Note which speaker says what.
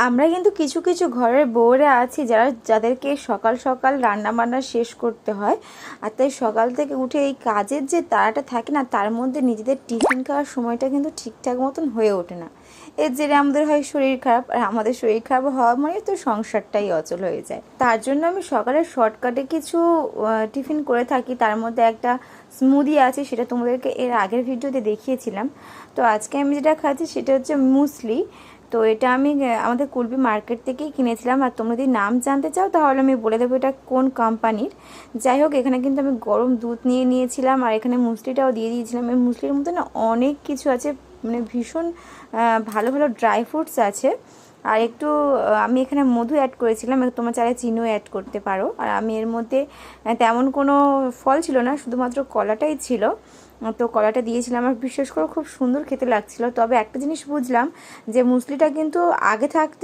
Speaker 1: আমরা কিন্তু কিছু কিছু ঘরের বউরা আছি যাদেরকে সকাল সকাল রান্না বান্না শেষ করতে হয়, আর তাই সকাল থেকে উঠে এই কাজের যে তাড়াটা থাকে না, তার মধ্যে নিজেদের টিফিন খাওয়ার সময়টা কিন্তু ঠিকঠাক মতন হয়ে ওঠে না। এর জেরে আমাদের হয় শরীর খারাপ, আর আমাদের শরীর খারাপ হওয়া মানে তো সংসারটাই অচল হয়ে যায়। তার জন্য আমি সকালে শর্টকাটে কিছু টিফিন করে থাকি। তার মধ্যে একটা স্মুদি আছে, সেটা তোমাদেরকে এর আগের ভিডিওতে দেখিয়েছিলাম। তো আজকে আমি যেটা খাচ্ছি সেটা হচ্ছে মুসলি। তো এটা আমি আমাদের কুলবি মার্কেট থেকেই কিনেছিলাম। আর তোমরা যদি নাম জানতে চাও তাহলে আমি বলে দেবো এটা কোন কোম্পানির। যাই হোক, এখানে কিন্তু আমি গরম দুধ নিয়ে নিয়েছিলাম, আর এখানে মুসলিটাও দিয়ে দিয়েছিলাম। এই মুসলির মধ্যে না অনেক কিছু আছে, মানে ভীষণ ভালো ভালো ড্রাই ফ্রুটস আছে। আর একটু আমি এখানে মধু অ্যাড করেছিলাম, তোমরা চাইলে চিনিও অ্যাড করতে পারো। আর আমি এর মধ্যে তেমন কোনো ফল ছিল না, শুধুমাত্র কলাটাই ছিল। তো কলাটা দিয়েছিলাম, আর বিশেষ করে খুব সুন্দর খেতে লাগছিল। তবে একটা জিনিস বুঝলাম যে মুসলিটা কিন্তু আগে থাকতে